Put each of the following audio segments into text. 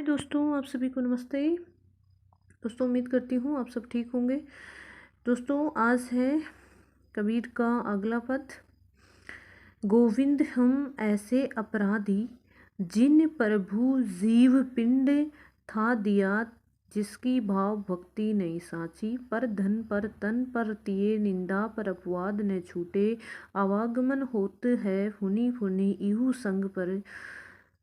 दोस्तों, आप सभी को नमस्ते। दोस्तों, उम्मीद करती हूँ आप सब ठीक होंगे। दोस्तों, आज है कबीर का अगला पद। गोविंद हम ऐसे अपराधी, जिन प्रभु जीव पिंड था दिया, जिसकी भाव भक्ति नहीं साची। पर धन पर तन पर तिये, निंदा पर अपवाद न छूटे। आवागमन होत है फुनी फुनी,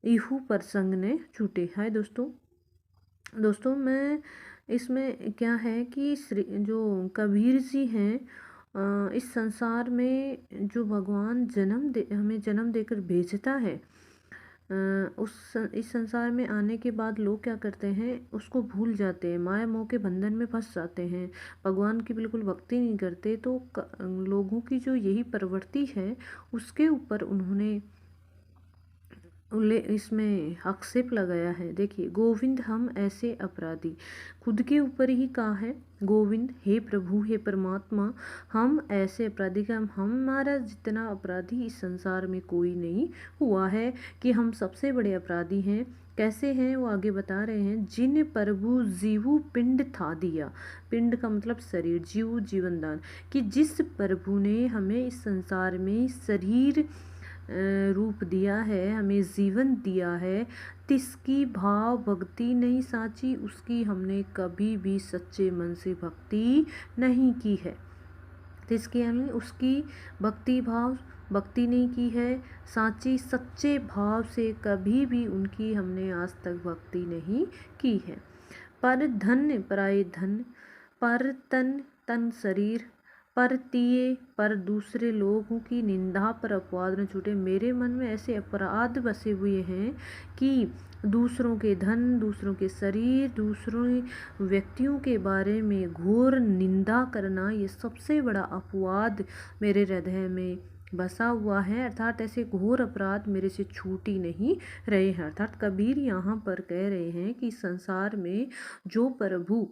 इहू पर संग ने छूटे। हाय दोस्तों, मैं इसमें क्या है कि जो कबीर जी हैं, इस संसार में जो भगवान हमें जन्म देकर भेजता है, इस संसार में आने के बाद लोग क्या करते हैं, उसको भूल जाते हैं, माया मोह के बंधन में फंस जाते हैं, भगवान की बिल्कुल भक्ति नहीं करते। तो लोगों की जो यही प्रवृत्ति है, उसके ऊपर उन्होंने इसमें आक्षेप लगाया है। देखिए, गोविंद हम ऐसे अपराधी, खुद के ऊपर ही कहा है। गोविंद, हे प्रभु, हे परमात्मा, हम ऐसे अपराधी का हमारा जितना अपराधी इस संसार में कोई नहीं हुआ है, कि हम सबसे बड़े अपराधी हैं। कैसे हैं वो आगे बता रहे हैं। जिन प्रभु जीवु पिंड था दिया, पिंड का मतलब शरीर, जीव जीवनदान, कि जिस प्रभु ने हमें इस संसार में शरीर रूप दिया है, हमें जीवन दिया है, तिसकी भाव भक्ति नहीं साची, उसकी हमने कभी भी सच्चे मन से भक्ति नहीं की है। तिसकी हमने उसकी भक्ति नहीं की है, साची सच्चे भाव से कभी भी उनकी हमने आज तक भक्ति नहीं की है। पर धन पराये धन, पर तन शरीर, पर तिये पर दूसरे लोगों की निंदा पर अपवाद न छूटे। मेरे मन में ऐसे अपराध बसे हुए हैं कि दूसरों के धन, दूसरों के शरीर, दूसरों व्यक्तियों के बारे में घोर निंदा करना, ये सबसे बड़ा अपवाद मेरे हृदय में बसा हुआ है। अर्थात ऐसे घोर अपराध मेरे से छूट ही नहीं रहे हैं। अर्थात कबीर यहाँ पर कह रहे हैं कि संसार में जो प्रभु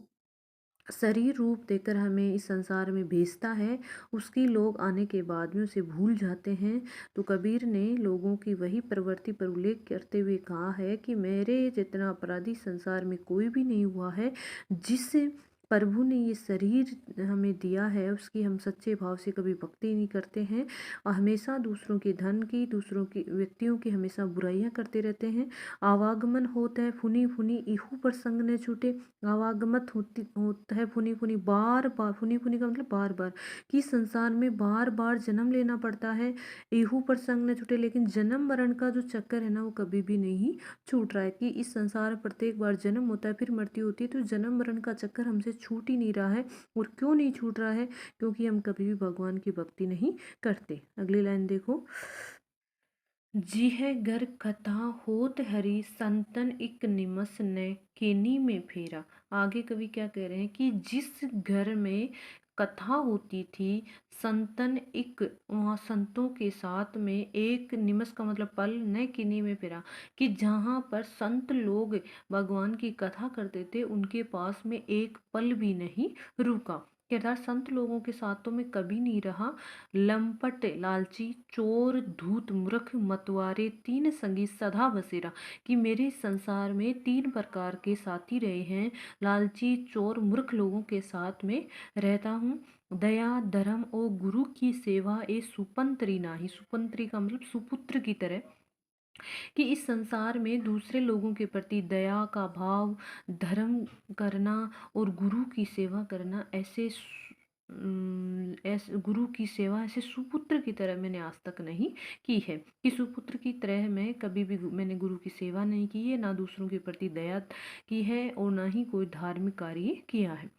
शरीर रूप देकर हमें इस संसार में भेजता है, उसकी लोग आने के बाद में उसे भूल जाते हैं। तो कबीर ने लोगों की वही प्रवृत्ति पर उल्लेख करते हुए कहा है कि मेरे जितना अपराधी संसार में कोई भी नहीं हुआ है। जिस प्रभु ने ये शरीर हमें दिया है, उसकी हम सच्चे भाव से कभी भक्ति नहीं करते हैं, और हमेशा दूसरों के धन की, दूसरों की व्यक्तियों की हमेशा बुराइयां करते रहते हैं। आवागमन होता है फुनी फुनी, इहू पर संग न छूटे। आवागमत होता है फुनी फुनी, बार बार, फुनी फुनी का मतलब बार बार, कि संसार में बार बार जन्म लेना पड़ता है। इहू पर संग न छूटे, लेकिन जन्म मरण का जो चक्कर है ना, वो कभी भी नहीं छूट रहा है। कि इस संसार में प्रत्येक बार जन्म होता है, फिर मृत्यु होती है, तो जन्म मरण का चक्कर हमसे छूट ही नहीं रहा है। और क्यों नहीं छूट रहा है? क्योंकि हम कभी भी भगवान की भक्ति नहीं करते। अगली लाइन देखो। जिह घर कथा होत हरि, संतन इक निमस ने केनी में फेरा। आगे कवि क्या कह रहे हैं कि जिस घर में कथा होती थी, संतन इक, वहाँ संतों के साथ में एक निमस का मतलब पल, न किन्नी में फेरा, कि जहाँ पर संत लोग भगवान की कथा करते थे, उनके पास में एक पल भी नहीं रुका। केदार संत लोगों के साथ तो मैं कभी नहीं रहा। लंपट लालची चोर धूत मूर्ख मतवारे, तीन संगी सदा बसेरा, कि मेरे संसार में तीन प्रकार के साथी रहे हैं। लालची चोर मूर्ख लोगों के साथ में रहता हूँ। दया धर्म और गुरु की सेवा ए सुपंत्री नाही, सुपंत्री का मतलब सुपुत्र की तरह, कि इस संसार में दूसरे लोगों के प्रति दया का भाव, धर्म करना और गुरु की सेवा करना, ऐसे गुरु की सेवा ऐसे सुपुत्र की तरह मैंने आज तक नहीं की है। कि सुपुत्र की तरह मैं कभी भी मैंने गुरु की सेवा नहीं की है, ना दूसरों के प्रति दया की है, और ना ही कोई धार्मिक कार्य किया है।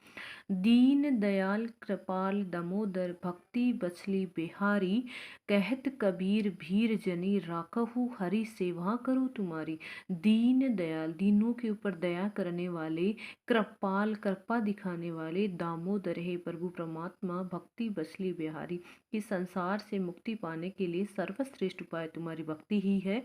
दीन दयाल कृपाल दामोदर, भक्ति बछली बिहारी, कहत कबीर भीर जनी, राखहु हरि सेवा करो तुम्हारी। दीन दयाल, दीनों के ऊपर दया करने वाले, कृपाल कृपा दिखाने वाले, दामोदर है प्रभु परमात्मा, भक्ति बछली बिहारी, कि संसार से मुक्ति पाने के लिए सर्वश्रेष्ठ उपाय तुम्हारी भक्ति ही है।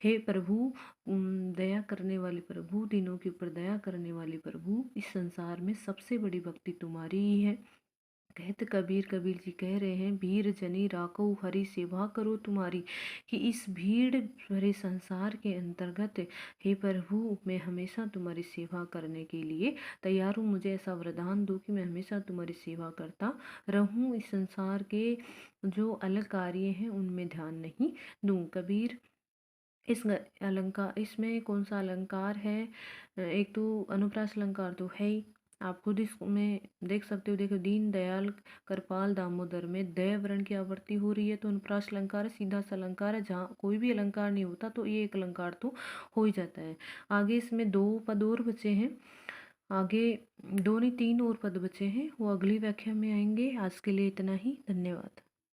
हे प्रभु, दया करने वाले प्रभु, दीनों के ऊपर दया करने वाले प्रभु, इस संसार में सबसे बड़ी भक्ति तुम्हारी ही है। कहत कबीर, कबीर जी कह रहे हैं, भीड़ जनी राको हरि सेवा करो तुम्हारी, कि इस भीड़ भरे संसार के अंतर्गत हे प्रभु मैं हमेशा तुम्हारी सेवा करने के लिए तैयार हूँ। मुझे ऐसा वरदान दो कि मैं हमेशा तुम्हारी सेवा करता रहूँ, इस संसार के जो अलग कार्य हैं उनमें ध्यान नहीं दूँ। कबीर इस अलंकार, इसमें कौन सा अलंकार है? एक तो अनुप्रास अलंकार तो है ही, आप खुद इसमें देख सकते हो। देखो, दीन दयाल कृपाल दामोदर में दय वर्ण की आवृत्ति हो रही है, तो अनुप्रास अलंकार है, सीधा सा अलंकार है। जहाँ कोई भी अलंकार नहीं होता तो ये एक अलंकार तो हो ही जाता है। आगे इसमें 2 पद और बचे हैं, आगे 2 नहीं 3 और पद बचे हैं, वो अगली व्याख्या में आएंगे। आज के लिए इतना ही, धन्यवाद।